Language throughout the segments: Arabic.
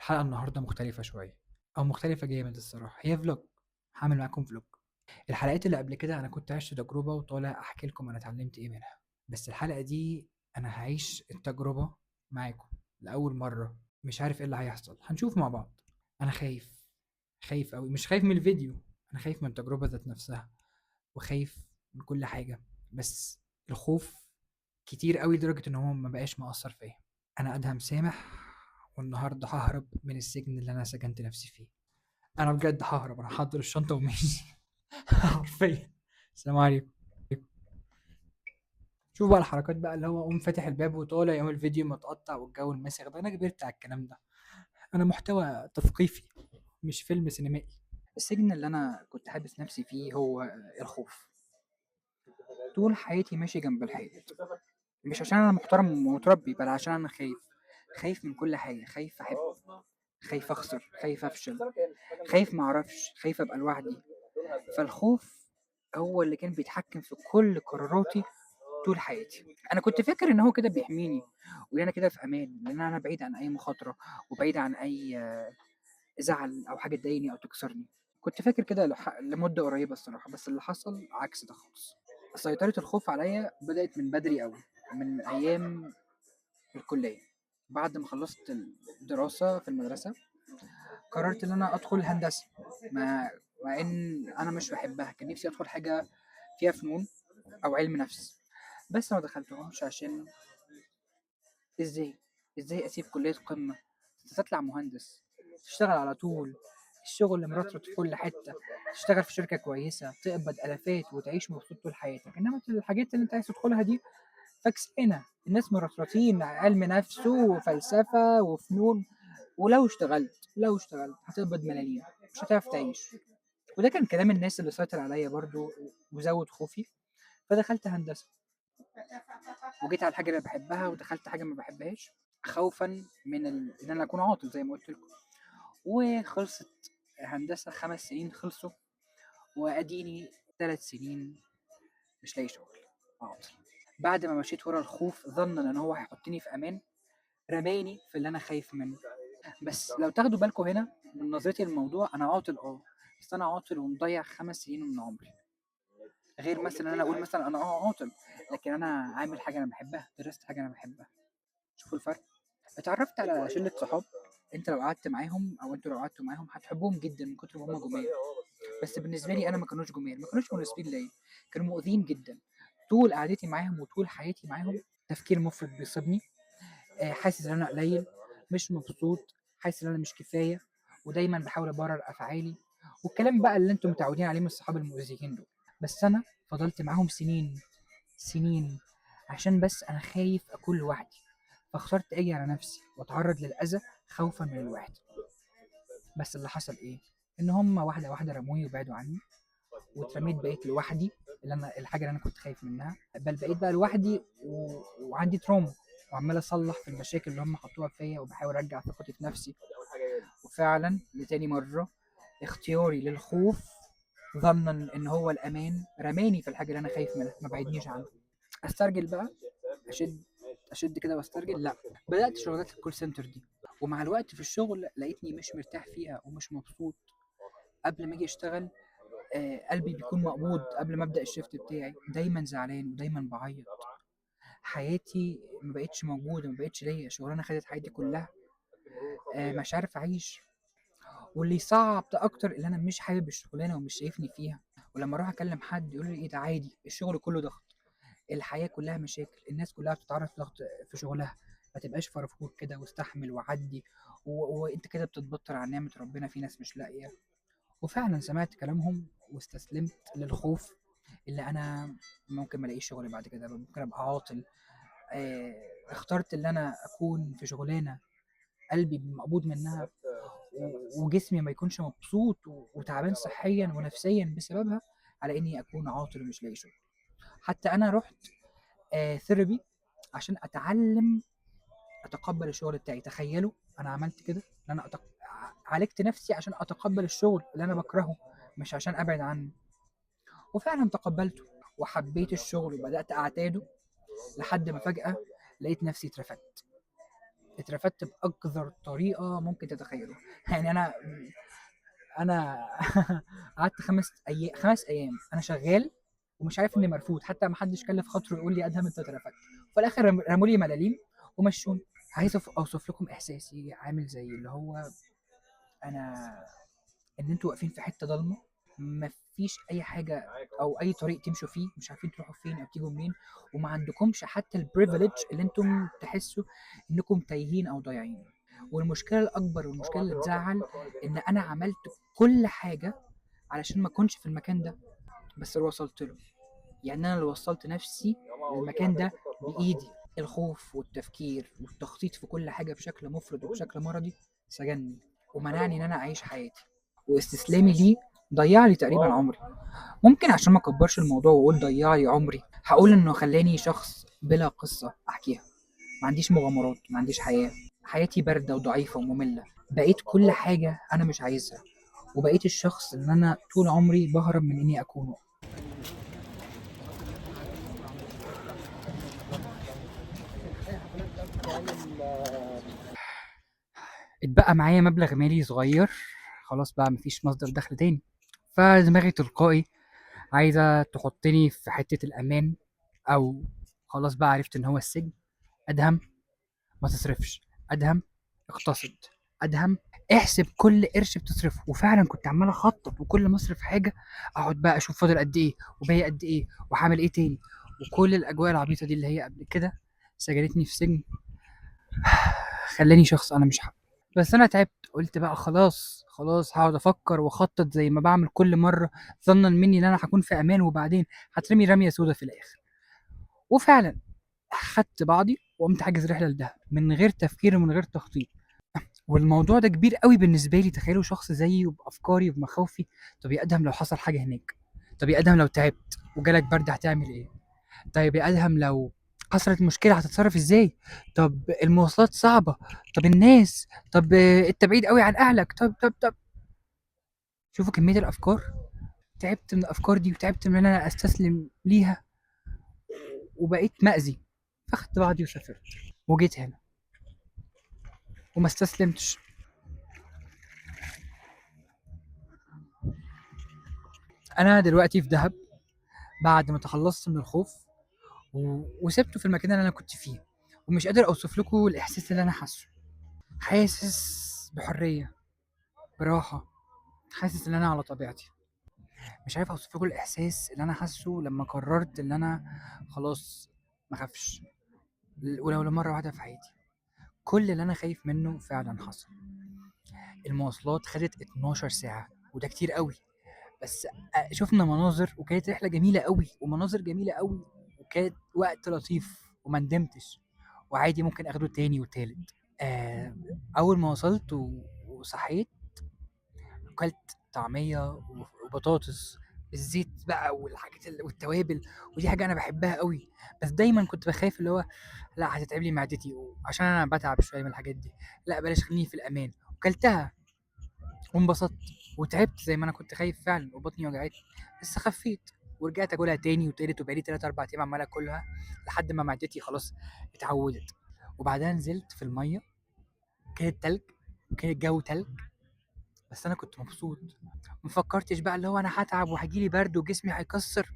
الحلقة النهاردة مختلفة شوية أو مختلفة جامد الصراحة، هي vlog. هاعمل معاكم vlog. الحلقات اللي قبل كده أنا كنت عِشت تجربة وطالع أحكي لكم أنا اتعلمت إيه منها، بس الحلقة دي أنا هاعيش التجربة معاكم لأول مرة، مش عارف إيه اللي هيحصل، هنشوف مع بعض. أنا خايف، خايف أوي، مش خايف من الفيديو، أنا خايف من التجربة ذات نفسها، وخايف من كل حاجة، بس الخوف كتير أوي لدرجة إن هو ما بقاش مأثّر فيّا. أنا أدهم سامح، والنهارده هاهرب من السجن اللي أنا سجنت نفسي فيه. أنا بجد هاهرب، أنا هاحضّر الشنطة وماشي حرفيًا. السلام عليكم. شوف بقى الحركات بقى اللي هو أقوم فاتح الباب وطالع، يقوم الفيديو متقطّع والجو الماسخ ده، أنا كبرت على الكلام ده. أنا محتوى تثقيفي مش فيلم سينمائي. السجن اللي أنا كنت حابس نفسي فيه هو الخوف. طول حياتي ماشي جنب الحيط، مش عشان أنا محترم ومتربي، بل عشان أنا خايف. خايف من كل حاجة، خايف أحب، خايف أخسر، خايف أفشل، خايف ما أعرفش، خايف أبقى لوحدي. فالخوف هو اللي كان بيتحكم في كل قراراتي طول حياتي. أنا كنت فاكر إن هو كده بيحميني، وإن أنا كده في أمان، لإن أنا بعيد عن أي مخاطرة، وبعيد عن أي زعل أو حاجة تضايقني أو تكسرني. كنت فاكر كده لمدة قريبة الصراحة، بس اللي حصل عكس ده خالص. سيطرة الخوف عليَّ بدأت من بدري أوي، من أيام الكلية. بعد ما خلصت الدراسة في المدرسة، قررت إن أنا أدخل هندسة، مع إن أنا مش باحبها، كان نفسي أدخل حاجة فيها فنون أو علم نفس، بس ما دخلتهمش عشان إزاي؟ إزاي أسيب كلية قمة، تطلع مهندس، تشتغل على طول، الشغل مرطرط في كل حتة، تشتغل في شركة كويسة، تقبض آلافات وتعيش مبسوط طول حياتك، إنما الحاجات اللي أنت عايز تدخلها دي فكسانة، الناس مرطرطين علم نفس وفلسفة وفنون، ولو اشتغلت هتقبض ملاليم، مش هتعرف تعيش. وده كان كلام الناس اللي سيطر عليا برضو وزود خوفي. فدخلت هندسة، وجيت على الحاجة اللي بحبها ودخلت حاجة ما بحبهاش، خوفا من ان انا اكون عاطل زي ما قلت لكم. وخلصت هندسة 5 سنين خلصوا، واديني 3 سنين مش لاقي شغل، عاطل. بعد ما مشيت ورا الخوف ظنا ان هو هيحطني في امان، رماني في اللي انا خايف منه. بس لو تاخدوا بالكم هنا من نظرتي للموضوع، انا عاطل بس انا عاطل ومضيع 5 سنين من عمري. غير مثلا ان انا اقول مثلا انا عاطل، لكن انا عامل حاجه انا بحبها، درست حاجه انا بحبها. شوفوا الفرق. اتعرفت على شله صحاب، انت لو قعدت معاهم او انتوا لو قعدتوا معاهم هتحبوهم جدا من كتر ما هم جمال. بس بالنسبه لي انا ما كانوش جمال، ما كانوش مناسبين ليا، كانوا مؤذيين جدا. طول قعدتي معاهم وطول حياتي معاهم تفكير مفرط بيصيبني، حاسس ان انا قليل، مش مبسوط، حاسس ان انا مش كفايه، ودايما بحاول ابرر افعالي، والكلام بقى اللي انتم متعودين عليه من الصحاب المؤذيين دول. بس انا فضلت معاهم سنين، سنين، عشان بس انا خايف اكون لوحدي، فاخترت اجي على نفسي واتعرض للاذى خوفا من الوحده. بس اللي حصل ايه؟ ان هم واحده واحده رموني وبعدوا عني، واترميت بقيت لوحدي. الحاجه اللي انا كنت خايف منها، بل بقيت بقى لوحدي وعندي تروما، وعمال اصلح في المشاكل اللي هم حطوها فيا، وبحاول ارجع ثقتي في نفسي. وفعلا لتاني مره اختياري للخوف ظنا ان هو الامان رماني في الحاجه اللي انا خايف منها، ما بعدنيش عنها. استرجل بقى، اشد اشد كده واسترجل، لا. بدات شغلات الكول سنتر دي، ومع الوقت في الشغل لقيتني مش مرتاح فيها ومش مبسوط. قبل ما اجي اشتغل قلبي بيكون مقبوض قبل ما ابدا الشيفت بتاعي، دايما زعلان ودايما بعيط. حياتي ما بقتش موجوده، ما بقتش ليا، شغلانه خدت حياتي كلها. مش عارف اعيش. واللي صعب ده اكتر اللي انا مش حابب الشغلانه ومش شايفني فيها. ولما اروح اكلم حد يقول لي ايه ده عادي، الشغل كله ضغط، الحياه كلها مشاكل، الناس كلها بتتعرض لضغط في شغلها، ما تبقاش فرفور كده واستحمل وعدي، وانت كده بتتبطر عن نعمه ربنا، في ناس مش لاقيه. وفعلا سمعت كلامهم واستسلمت للخوف، اللي انا ممكن ما الاقيش شغل بعد كده، ممكن ابقى عاطل. اخترت اللي انا اكون في شغلانه قلبي مقبوض منها، وجسمي ما يكونش مبسوط وتعبان صحيا ونفسيا بسببها، على اني اكون عاطل ومش لاقي شغل. حتى انا رحت ثيرابي عشان اتعلم اتقبل الشغل بتاعي. تخيلوا انا عملت كده، ان انا عالجت نفسي عشان اتقبل الشغل اللي انا بكرهه، مش عشان ابعد عنه. وفعلا تقبلته وحبيت الشغل وبدات اعتاده، لحد ما فجاه لقيت نفسي اترفدت. اترفدت بأقذر طريقة ممكن تتخيله. يعني أنا قعدت 5 أيام أنا شغال ومش عارف إني مرفوض، حتى ما حدش كلف خاطره يقول لي أدهم أنت اترفدت. وفي الآخر رموا لي ملاليم ومشوني. عايز أوصف لكم إحساسي عامل زي اللي هو أنا، إن أنتوا واقفين في حتة ضلمة، مفيش أي حاجة أو أي طريق تمشوا فيه، مش عارفين تروحوا فين أو تيجوا منين، وما عندكمش حتى البريفليج اللي أنتم تحسوا إنكم تايهين أو ضايعين. والمشكلة الأكبر والمشكلة اللي تزعل إن أنا عملت كل حاجة علشان ما أكونش في المكان ده، بس اللي وصلت له. يعني أنا اللي وصلت نفسي للمكان ده بإيدي. الخوف والتفكير والتخطيط في كل حاجة بشكل مفرط وبشكل مرضي سجنني ومنعني إن أنا أعيش حياتي، واستسلامي ليه ضيع لي تقريبا عمري. ممكن عشان ما اكبرش الموضوع واقول ضيع لي عمري، هقول انه خلاني شخص بلا قصة احكيها. ما عنديش مغامرات، ما عنديش حياة. حياتي باردة وضعيفة ومملة. بقيت كل حاجة انا مش عايزها، وبقيت الشخص اللي انا طول عمري بهرب من اني اكونه. اتبقى معايا مبلغ مالي صغير، خلاص بقى مفيش مصدر دخل تاني، فدماغي تلقائي عايزة تحطني في حتة الأمان، أو خلاص بقى عرفت إن هو السجن. أدهم، ما تصرفش. أدهم، اقتصد. أدهم، احسب كل قرش بتصرفه. وفعلا كنت عمال أخطط، وكل ما أصرف حاجة أقعد بقى أشوف فاضل قد إيه وباقي قد إيه وهعمل إيه تاني. وكل الأجواء العبيطة دي اللي هي قبل كده سجنتني في سجن، خلاني شخص أنا مش حابه. بس أنا تعبت، قلت بقى خلاص خلاص هقعد أفكر وأخطط زي ما بعمل كل مرة، ظنا مني إن أنا هكون في أمان، وبعدين هترمي رمية سودا في الآخر. وفعلا خدت بعضي وقمت حاجز رحلة لدهب من غير تفكير ومن غير تخطيط. والموضوع ده كبير قوي بالنسبة لي. تخيلوا شخص زيي وبأفكاري وبمخاوفي. طب يا أدهم لو حصل حاجة هناك؟ طب يا أدهم لو تعبت وجالك برد هتعمل إيه؟ طيب يا أدهم لو حصلت مشكلة هتتصرف إزاي؟ طب المواصلات صعبة، طب الناس، طب أنت بعيد قوي عن أهلك، طب شوفوا كمية الأفكار. تعبت من الأفكار دي وتعبت من إن أنا أستسلم ليها، وبقيت مأذي. فاخدت بعضي وسافرت وجيت هنا وما استسلمتش. أنا دلوقتي في دهب بعد ما تخلصت من الخوف وسبته في المكان اللي انا كنت فيه، ومش قادر اوصف لكم الاحساس اللي انا حاسه. حاسس بحريه، براحه، حاسس ان انا على طبيعتي. مش عارف اوصف لكم الاحساس اللي انا حاسه لما قررت ان انا خلاص ما اخافش، ولو لمره واحده في حياتي. كل اللي انا خايف منه فعلا حصل. المواصلات خدت 12 ساعه وده كتير قوي، بس شفنا مناظر وكانت رحله جميله قوي ومناظر جميله قوي، وكانت وقت لطيف وما ندمتش، وعادي ممكن اخده تاني وتالت. اول ما وصلت وصحيت وكلت طعميه وبطاطس بالزيت بقى والحاجات والتوابل، ودي حاجه انا بحبها قوي. بس دايما كنت بخاف اللي هو لا هتتعب لي معدتي، عشان انا بتعب شويه من الحاجات دي. لا بلاش، خليني في الامان. وكلتها وانبسطت، وتعبت زي ما انا كنت خايف فعلا وبطني وجعتني، بس خفيت. ورجعت اكلها تاني وتالت، وبقالي 3 4 ايام عمال اكلها لحد ما معدتي خلاص اتعودت. وبعدها نزلت في الميه، كانت تلج وكان الجو تلج، بس انا كنت مبسوط. مفكرتش بقى اللي هو انا هتعب وهيجيلي برد وجسمي هيكسر.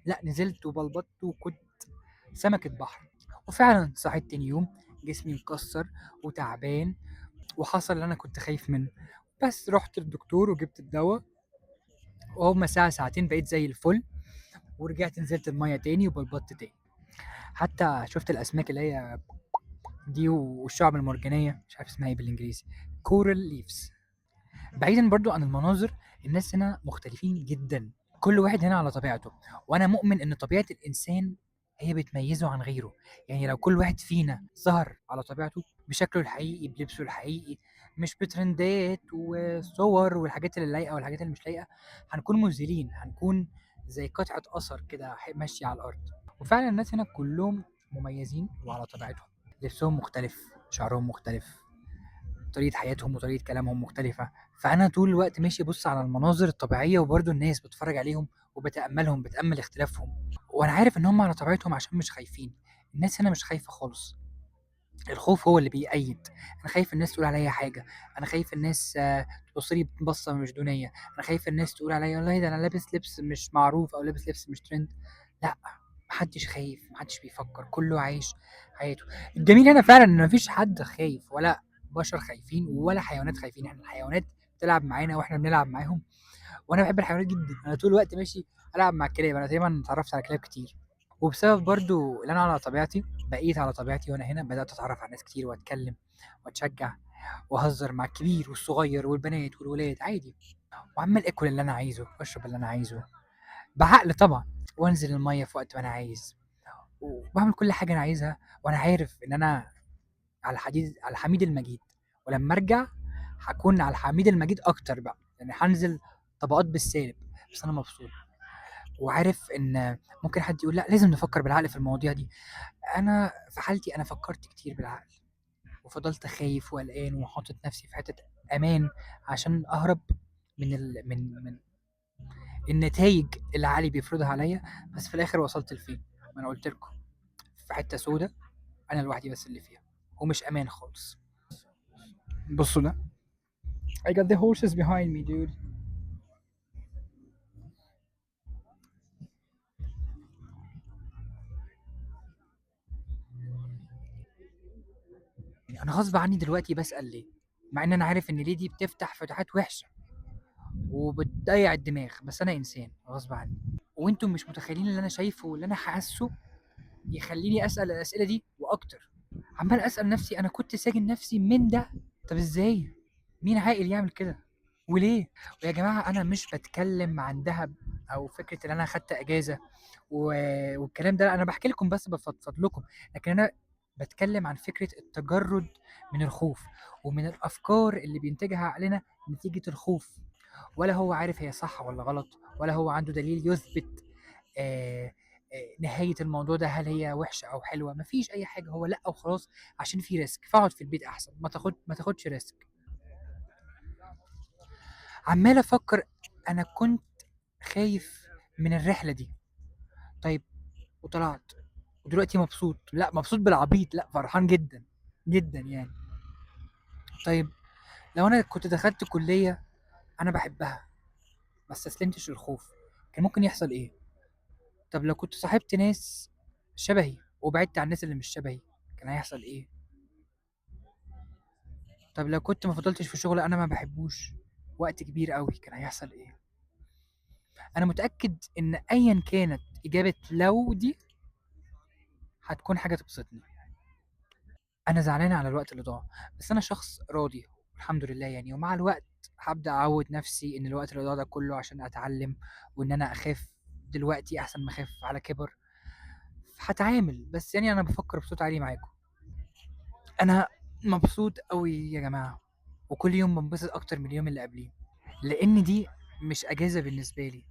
لا، نزلت وبلبطت وكنت سمكة بحر. وفعلا صحيت تاني يوم جسمي مكسر وتعبان، وحصل اللي انا كنت خايف منه. بس رحت للدكتور وجبت الدواء، وهما ساعة ساعتين بقيت زي الفل. ورجعت نزلت المية تاني وبلبطت تاني. حتى شفت الأسماك اللي هي دي والشعب المرجانية، مش عارف اسمها ايه بالإنجليزي، كورال ليفز. بعيدا برضو عن المناظر، الناس هنا مختلفين جدا، كل واحد هنا على طبيعته. وانا مؤمن ان طبيعة الانسان هي بتميزه عن غيره. يعني لو كل واحد فينا ظهر على طبيعته بشكله الحقيقي بلبسه الحقيقي، مش بترندات وصور والحاجات اللي لايقه والحاجات اللي مش لايقه، هنكون مذهلين، هنكون زي قطعة أثر كده ماشية على الأرض. وفعلا الناس هنا كلهم مميزين وعلى طبيعتهم. لبسهم مختلف، شعرهم مختلف، طريقة حياتهم وطريقة كلامهم مختلفة. فأنا طول الوقت ماشي ببص على المناظر الطبيعية، وبرضه الناس بتفرج عليهم وبتأملهم، بتأمل اختلافهم. وأنا عارف إن هم على طبيعتهم عشان مش خايفين. الناس هنا مش خايفة خالص، الخوف هو اللي بيأيد. أنا خايف الناس تقول عليّا حاجة، أنا خايف الناس تبُص لي بصّة مش دونية، أنا خايف الناس تقول عليّا والله ده أنا لابس لبس مش معروف أو لابس لبس مش trend. لأ، ما حدش خايف، ما حدش بيفكّر، كُلّه عايش حياته. الجميل هنا فعلًا إن ما فيش حد خايف ولا بشر خايفين ولا حيوانات خايفين، إحنا الحيوانات بتلعب معانا وإحنا بنلعب معاهم، وأنا باحب الحيوانات جدًا، أنا طول الوقت ماشي ألعب مع الكلاب، أنا تقريبًا اتعرّفت على كلاب كتير. وبسبب برضه إن أنا على طبيعتي، بقيت على طبيعتي وأنا هنا، بدأت أتعرّف على ناس كتير وأتكلّم وأتشجّع وأهزّر مع الكبير والصغير والبنات والولاد عادي، وعمّال آكل اللي أنا عايزه وأشرب اللي أنا عايزه، بعقل طبعًا، وأنزل المَيّة في وقت ما أنا عايز، وباعمل كل حاجة أنا عايزها وأنا عارف إن أنا على الحميد المجيد، ولمّا أرجع هاكون على الحميد المجيد أكتر بقى، يعني هانزل طبقات بالسالب، بس أنا مبسوط، وعارف إن ممكن حد يقول لأ لازم نفكّر بالعقل في المواضيع دي. أنا في حالتي أنا فكّرت كتير بالعقل، وفضلت خايف وقلقان وحاطط نفسي في حتّة أمان عشان أهرب من النتايج اللي عقلي بيفرضها عليّا، بس في الآخر وصلت لفين؟ ما أنا قُلت لكم، في حتّة سودا أنا لوحدي بس اللي فيها، ومش أمان خالص. بُصّوا ده I got the horses behind me dude. يعني أنا غصب عني دلوقتي باسأل ليه، مع إن أنا عارف إن ليه دي بتفتح فتحات وحشة وبتضيّع الدماغ، بس أنا إنسان غصب عني، وأنتم مش متخيلين اللي أنا شايفه واللي أنا حاسّه يخلّيني أسأل الأسئلة دي وأكتر. عمّال أسأل نفسي أنا كنت ساجن نفسي من ده، طب إزاي؟ مين عاقل يعمل كده؟ وليه؟ ويا جماعة أنا مش باتكلّم عن دهب أو فكرة إن أنا أخدت إجازة و والكلام ده، أنا باحكي لكم بس بافضفض لكم، لكن أنا باتكلّم عن فكرة التجرُّد من الخوف ومن الأفكار اللي بينتجها عقلنا نتيجة الخوف، ولا هو عارف هي صح والّا غلط، ولا هو عنده دليل يثبت آآ نهاية الموضوع ده هل هي وحشة أو حلوة، ما فيش أي حاجة، هو لأ وخلاص عشان في risk فاقعد في البيت أحسن، ما تاخدش risk. عمّال أفكّر أنا كنت خايف من الرحلة دي، طيب وطلعت ودلوقتي مبسوط، لأ مبسوط بالعبيط، لأ فرحان جدًا، جدًا يعني. طيب لو أنا كنت دخلت كُلّية أنا باحبها ما استسلمتش للخوف، كان ممكن يحصل إيه؟ طب لو كنت صاحبت ناس شبهي وبعدت عن الناس اللي مش شبهي، كان هيحصل إيه؟ طب لو كنت ما فضلتش في شغل أنا ما باحبوش وقت كبير أوي، كان هيحصل إيه؟ أنا متأكد إن أيًا كانت إجابة لو دي هتكون حاجة تبسطني. أنا زعلان على الوقت اللي ضاع، بس أنا شخص راضي الحمد لله يعني، ومع الوقت هابدأ أعوّد نفسي إن الوقت اللي ضاع ده كله عشان أتعلم، وإن أنا أخاف دلوقتي أحسن ما أخاف على كِبَر. هاتعامل، بس يعني أنا بافكر بصوت عالي معاكم. أنا مبسوط أوي يا جماعة، وكل يوم بانبسط أكتر من اليوم اللي قبليه، لإن دي مش أجازة بالنسبة لي،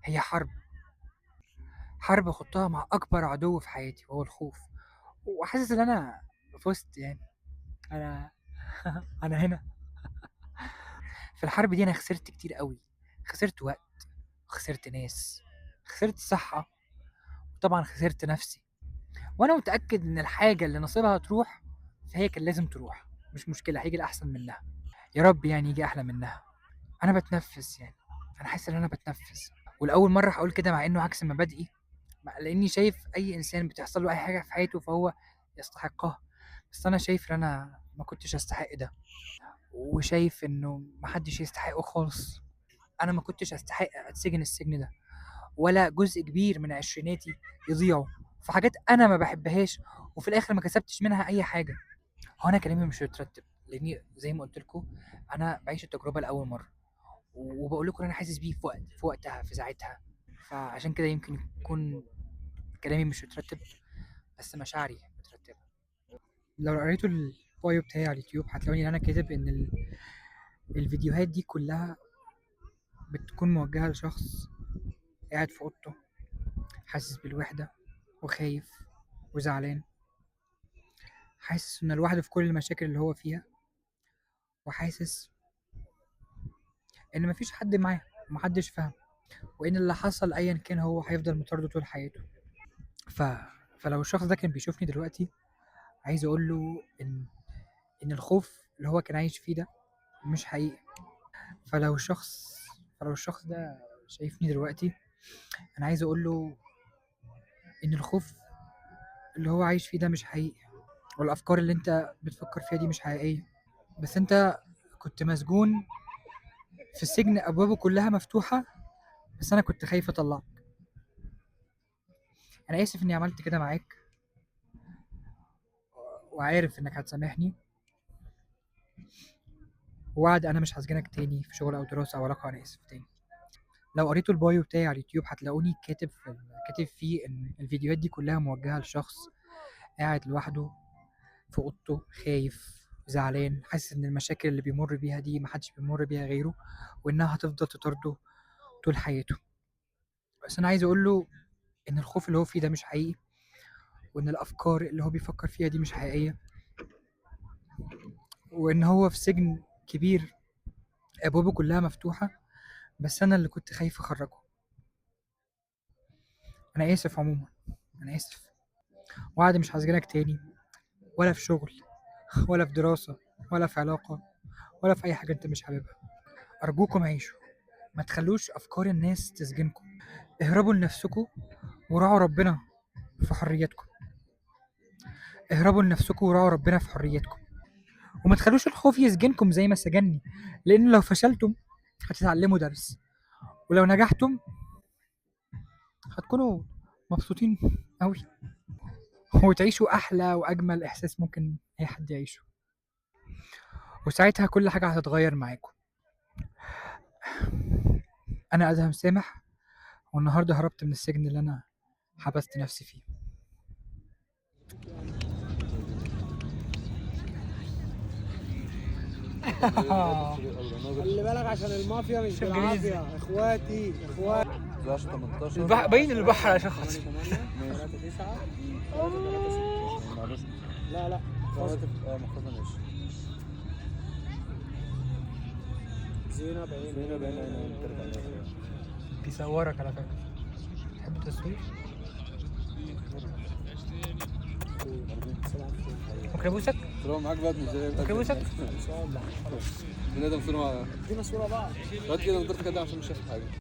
هي حرب، حرب خُضتها مع أكبر عدو في حياتي وهو الخوف، وحاسس إن أنا فُزت يعني، أنا أنا هنا. في الحرب دي أنا خسرت كتير أوي، خسرت وقت، وخسرت ناس، خسرت صحة، وطبعًا خسرت نفسي، وأنا متأكد إن الحاجة اللي نصيبها تروح، فهي كان لازم تروح، مش مشكلة هييجي الأحسن منها، يا رب يعني ييجي أحلى منها. أنا باتنفّس يعني، أنا حاسس إن أنا باتنفّس، ولأول مرّة هاقول كده مع إنه عكس مبادئي، لإني شايف أي إنسان بتحصل له أي حاجة في حياته فهو يستحقها، بس أنا شايف إن أنا ما كنتش أستحق ده، وشايف إنه ما حدش يستحقه خالص. أنا ما كنتش أستحق أتسجن السجن ده، ولا جزء كبير من عشريناتي يضيعوا في حاجات أنا ما باحبهاش، وفي الآخر ما كسبتش منها أي حاجة. هو أنا كلامي مش مترتب، لإني زي ما قُلت لكم أنا باعيش التجربة لأول مرّة، وباقول لكم إن أنا حاسس بيه في وقتها، في ساعتها، فعشان كده يمكن يكون كلامي مش مترتب، بس مشاعري مترتبة. لو قريتوا البايو بتاعي على اليوتيوب هتلاقوني إن أنا كاتب إن الفيديوهات دي كلها بتكون موجهة لشخص قاعد في أوضته حاسس بالوحدة وخايف وزعلان، حاسس إنه لوحده في كل المشاكل اللي هو فيها، وحاسس إن مفيش حد معاه ومحدش فاهمه، وإن اللي حصل أيًا كان هو هيفضل مطارده طول حياته. ف... فلو الشخص ده كان بيشوفني دلوقتي عايز اقول له ان الخوف اللي هو كان عايش فيه ده مش حقيقي. فلو الشخص فلو الشخص ده شايفني دلوقتي، انا عايز اقول له ان الخوف اللي هو عايش فيه ده مش حقيقي، والافكار اللي انت بتفكر فيها دي مش حقيقيه. بس انت كنت مسجون في السجن ابوابه كلها مفتوحه، بس انا كنت خايف اطلعك. انا اسف اني عملت كده معاك، وعارف انك هتسامحني. ووعد انا مش هسجنك تاني في شغل او دراسه او علاقه. انا اسف تاني. لو قريتوا البايو بتاعي على اليوتيوب هتلاقوني كاتب فيه ان الفيديوهات دي كلها موجهه لشخص قاعد لوحده في اوضته، خايف، زعلان، حاسس ان المشاكل اللي بيمر بيها دي محدش بيمر بيها غيره، وانها هتفضل تطارده طول حياته. بس انا عايز اقول له ان الخوف اللي هو فيه ده مش حقيقي، وان الافكار اللي هو بيفكر فيها دي مش حقيقيه، وان هو في سجن كبير ابوابه كلها مفتوحه، بس انا اللي كنت خايف اخرجه. انا اسف عموما، انا اسف. وعد مش هسجنك تاني، ولا في شغل، ولا في دراسه، ولا في علاقه، ولا في اي حاجه انت مش حاببها. ارجوكم عيشوا، ما تخلوش افكار الناس تسجنكم. اهربوا لنفسكم وراعوا ربنا في حريتكم. اهربوا لنفسكم وراعوا ربنا في حريتكم، وما تخلوش الخوف يسجنكم زي ما سجنني، لان لو فشلتم هتتعلموا درس، ولو نجحتم هتكونوا مبسوطين قوي، وتعيشوا احلى واجمل احساس ممكن اي حد يعيشه. وساعتها كل حاجه هتتغير معاكم. انا ادهم سامح، والنهارده هربت من السجن اللي انا حبست نفسي فيه. خلي بالك عشان المافيا مش بالعافية، اخواتي اخواتي. 11 18 باين البحر عشان خاطر. ماشي 9 معلش لا لا محفظة ماشي زينب عين بيصورك على فكره. تحب التصوير؟ ممكن ابوسك؟ صورة معاك بقى ازاي؟ ممكن ابوسك؟ بنادم صورة مع دي صورة بقى. دلوقتي كده نضرت كده عشان مش شايف حاجة.